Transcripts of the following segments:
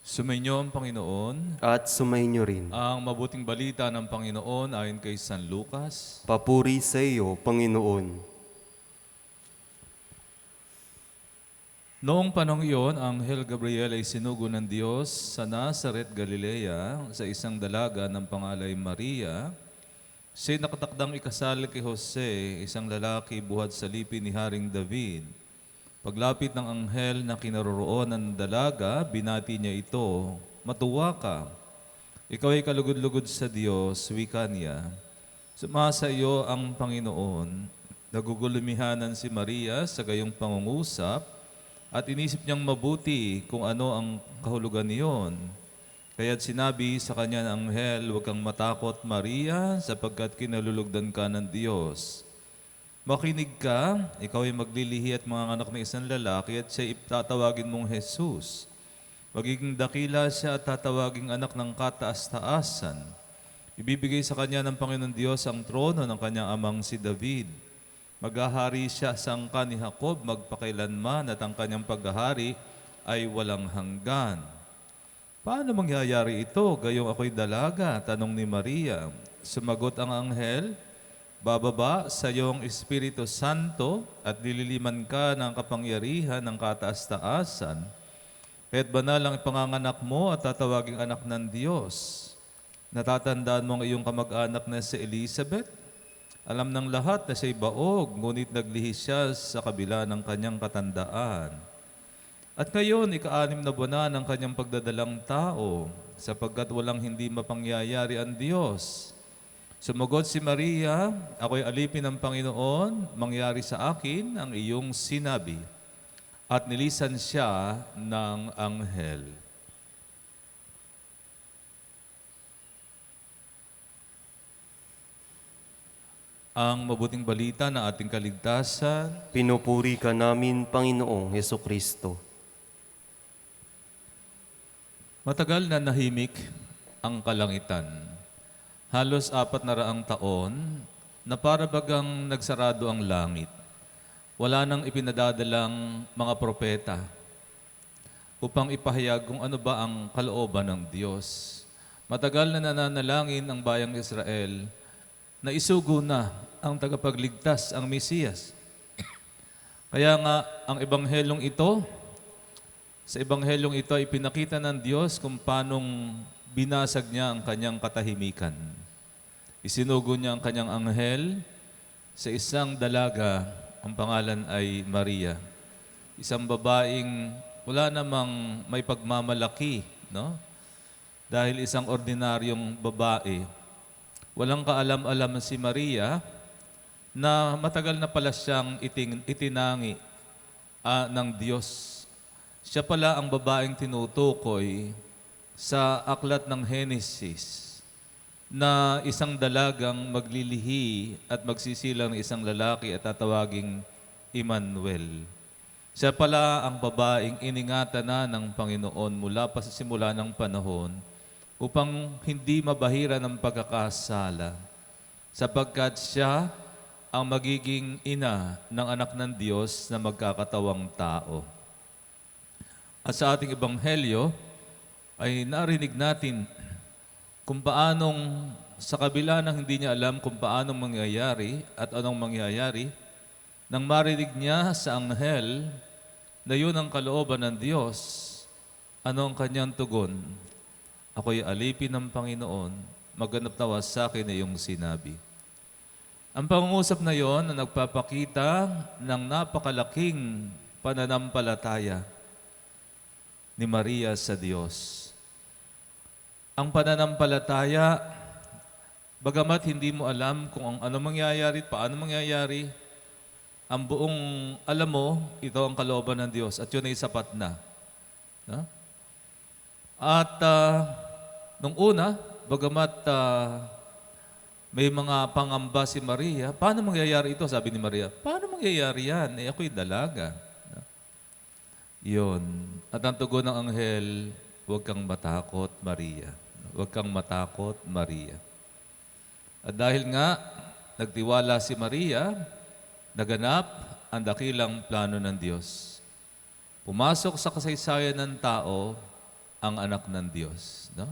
Sumainyo ang Panginoon. At sumainyo rin. Ang mabuting balita ng Panginoon ayon kay San Lucas. Papuri sa iyo, Panginoon. Noong panahong iyon, Anghel Gabriel ay sinugo ng Diyos sa Nazaret, Galilea, sa isang dalaga ng pangalay Maria. Siya'y nakatakdang ikasal kay Jose, isang lalaki buhat sa lipi ni Haring David. Paglapit ng anghel na kinaroroonan ng dalaga, binati niya ito, "Matuwa ka. Ikaw ay kalugod-lugod sa Diyos," wika niya. "Sumasa iyo ang Panginoon." Nagugulumihanan si Maria sa gayong pangungusap at inisip niyang mabuti kung ano ang kahulugan niyon. Kaya't sinabi sa kanya ng anghel, "Huwag kang matakot, Maria, sapagkat kinalulugdan ka ng Diyos. Makinig ka, ikaw ay maglilihi at mga anak ng isang lalaki at siya itatawagin mong Jesus. Magiging dakila siya at tatawaging anak ng kataas-taasan. Ibibigay sa kanya ng Panginoon Diyos ang trono ng kanyang amang si David. Maghahari siya sa angkan ni Jacob magpakailanman at ang kanyang paghahari ay walang hanggan." "Paano mangyayari ito? Gayong ako'y dalaga," tanong ni Maria. Sumagot ang anghel, "Bababa sa iyong Espiritu Santo at nililiman ka ng kapangyarihan ng kataas-taasan. Kaya't banal ang ipanganganak mo at tatawaging anak ng Diyos. Natatandaan mo ang iyong kamag-anak na si Elizabeth? Alam ng lahat na siya'y baog, ngunit naglihi siya sa kabila ng kanyang katandaan. At ngayon, ika-6 na buwan na ng kanyang pagdadalang tao, sapagkat walang hindi mapangyayari ang Diyos." Sumagot si Maria, "Ako'y alipin ng Panginoon, mangyari sa akin ang iyong sinabi." At nilisan siya ng anghel. Ang mabuting balita ng ating kaligtasan. Pinupuri ka namin, Panginoong Hesukristo. Matagal na nahimik ang kalangitan. Halos 400 taon na para bagang nagsarado ang langit. Wala nang ipinadadalang mga propeta upang ipahayag kung ano ba ang kalooban ng Diyos. Matagal na nananalangin ang bayang Israel na isugo na ang tagapagligtas, ang Mesiyas. Kaya nga, ang ebanghelyong ito, sa ebanghelyong ito ay pinakita ng Diyos kung paanong binasag niya ang kanyang katahimikan. Isinugo niya ang kanyang anghel sa isang dalaga, ang pangalan ay Maria. Isang babaeng wala namang may pagmamalaki, no? Dahil isang ordinaryong babae. Walang kaalam-alam si Maria na matagal na pala siyang itinangi ng Diyos. Siya pala ang babaeng tinutukoy sa aklat ng Henesis na isang dalagang maglilihi at magsisilang ng isang lalaki at tatawaging Emmanuel. Siya pala ang babaeng iningatan na ng Panginoon mula pa sa simula ng panahon upang hindi mabahira ng pagkakasala, sapagkat siya ang magiging ina ng anak ng Diyos na magkakatawang tao. At sa ating ebanghelyo ay narinig natin kung paanong sa kabila ng hindi niya alam kung paanong mangyayari at anong mangyayari, nang marinig niya sa anghel na yun ang kalooban ng Diyos, ano ang kanyang tugon? "Ako'y alipin ng Panginoon, maganap nawa sa akin na iyong sinabi." Ang pangungusap na yon na nagpapakita ng napakalaking pananampalataya ni Maria sa Diyos. Ang pananampalataya, bagamat hindi mo alam kung ano mangyayari at paano mangyayari, ang buong alam mo, ito ang kalooban ng Diyos at yun ay sapat na. No? At nung una, bagamat may mga pangamba si Maria, paano mangyayari ito? Sabi ni Maria, paano mangyayari yan? Ako'y dalaga. No? Yun. At ang tugon ng anghel, "Huwag kang matakot, Maria. Huwag kang matakot, Maria." At dahil nga, nagtiwala si Maria, naganap ang dakilang plano ng Diyos. Pumasok sa kasaysayan ng tao ang anak ng Diyos. No?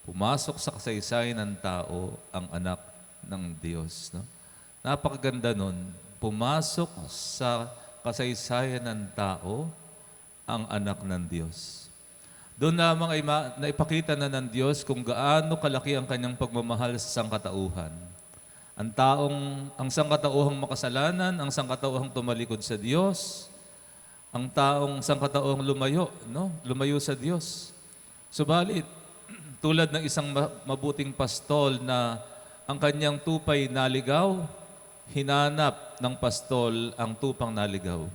Pumasok sa kasaysayan ng tao ang anak ng Diyos. No? Napakaganda nun. Pumasok sa kasaysayan ng tao ang anak ng Diyos. Doon lamang ay naipakita na ng Diyos kung gaano kalaki ang kanyang pagmamahal sa sangkatauhan. Ang sangkatauhang makasalanan, ang sangkatauhang tumalikod sa Diyos, ang sangkatauhang lumayo, no? Lumayo sa Diyos. Subalit, tulad ng isang mabuting pastol na ang kanyang tupay naligaw, hinanap ng pastol ang tupang naligaw.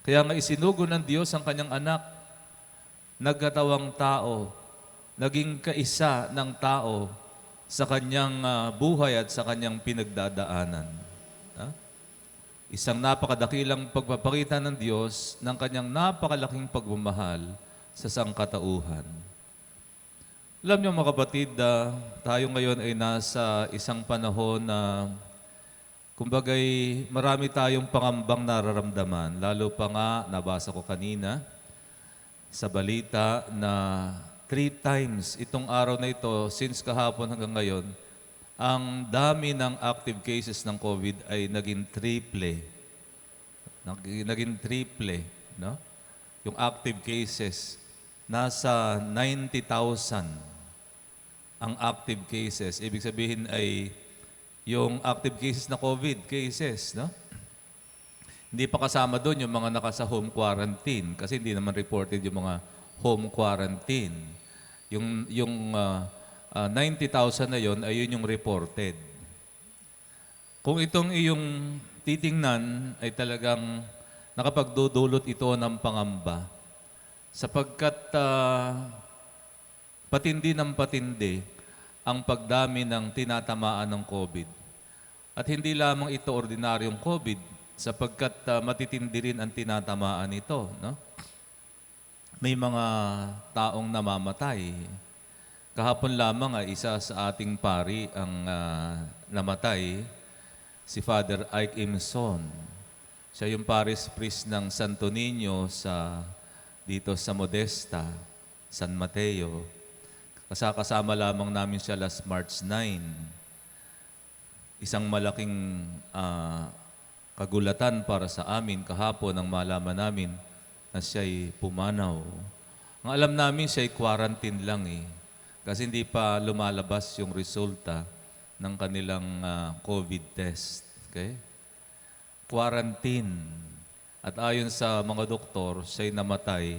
Kaya nga isinugo ng Diyos ang kanyang anak, nagkatawang tao, naging kaisa ng tao sa kanyang buhay at sa kanyang pinagdadaanan. Ha? Isang napakadakilang pagpapakita ng Diyos ng kanyang napakalaking pagmamahal sa sangkatauhan. Alam niyo mga kapatid, tayo ngayon ay nasa isang panahon na kumbagay marami tayong pangambang nararamdaman. Lalo pa nga, nabasa ko kanina sa balita na 3 times itong araw na ito, since kahapon hanggang ngayon, ang dami ng active cases ng COVID ay naging triple. Naging triple, no? Yung active cases, nasa 90,000 ang active cases. Ibig sabihin ay yung active cases na COVID cases, no? Hindi pa kasama doon yung mga nasa home quarantine kasi hindi naman reported yung mga home quarantine. Yung 90,000 na yon ay yun yung reported. Kung itong iyong titingnan ay talagang nakapagdudulot ito ng pangamba sapagkat patindi ng patindi ang pagdami ng tinatamaan ng COVID. At hindi lamang ito ordinaryong COVID sapagkat matitindi rin ang tinatamaan nito. No? May mga taong namamatay. Kahapon lamang ay isa sa ating pari ang namatay, si Father Ike Imson. Siya yung parish priest ng Santo Niño dito sa Modesta, San Mateo. Kasama lamang namin siya last March 9. Isang malaking kagulatan para sa amin kahapon ang malaman namin na siya'y pumanaw. Ang alam namin siya'y quarantine lang kasi hindi pa lumalabas yung resulta ng kanilang COVID test. Okay? Quarantine. At ayon sa mga doktor, siya'y namatay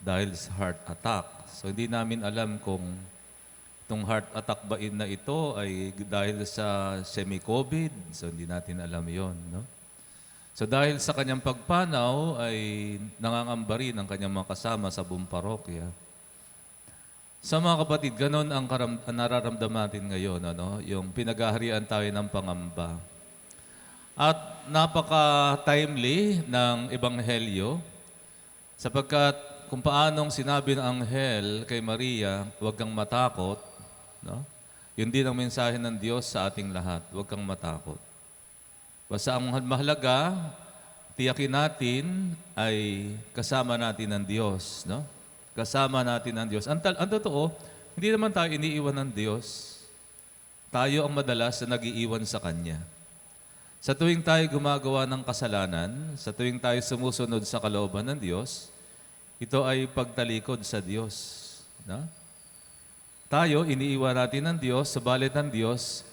dahil sa heart attack. So hindi namin alam kung itong heart attack ba na ito ay dahil sa semi-COVID. So hindi natin alam yon, no? So dahil sa kanyang pagpanaw ay nangangamba rin ang kanyang mga kasama sa buong parokya. Sa mga kapatid, ganon ang nararamdaman natin ngayon, ano? Yung pinaghaharian tayo ng pangamba. At napaka-timely ng Ebanghelyo sapagkat kung paanong sinabi ng anghel kay Maria, huwag kang matakot, no? Yun din ang mensahe ng Diyos sa ating lahat, huwag kang matakot. Basta ang mahalaga, tiyakin natin ay kasama natin ang Diyos, no? Kasama natin ang Diyos. Ang totoo, hindi naman tayo iniiwan ng Diyos. Tayo ang madalas na nag-iiwan sa Kanya. Sa tuwing tayo gumagawa ng kasalanan, sa tuwing tayo sumusunod sa kalooban ng Diyos, ito ay pagtalikod sa Diyos. No? Tayo, iniiwan natin ng Diyos, subalit ang Diyos,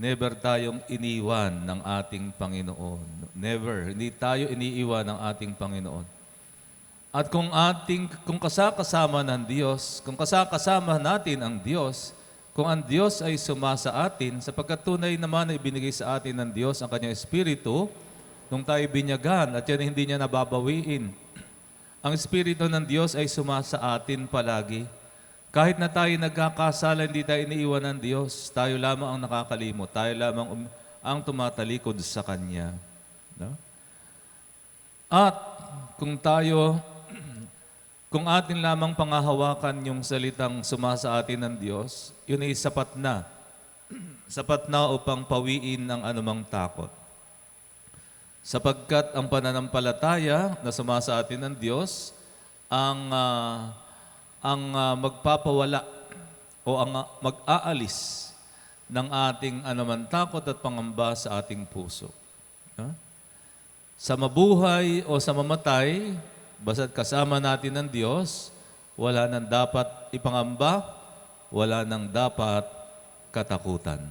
never tayong iniwan ng ating Panginoon. Never. Hindi tayo iniiwan ng ating Panginoon. At kung kasakasama ng Diyos, kung kasakasama natin ang Diyos, kung ang Diyos ay sumasa atin, sapagkat tunay naman na ibinigay sa atin ng Diyos ang Kanyang Espiritu, nung tayo binyagan at yan hindi niya nababawiin. Ang Espiritu ng Diyos ay sumasa atin palagi. Kahit na tayo nagkakasala, hindi tayo iniiwan ng Diyos. Tayo lamang ang nakakalimot. Tayo lamang ang tumatalikod sa Kanya. No? At kung atin lamang pangahawakan yung salitang sumasa atin ng Diyos, yun ay sapat na. Sapat na upang pawiin ang anumang takot. Sapagkat ang pananampalataya na sumasa atin ng Diyos, ang ang magpapawala o ang mag-aalis ng ating anuman takot at pangamba sa ating puso. Ha? Sa mabuhay o sa mamatay, basta't kasama natin ng Diyos, wala nang dapat ipangamba, wala nang dapat katakutan.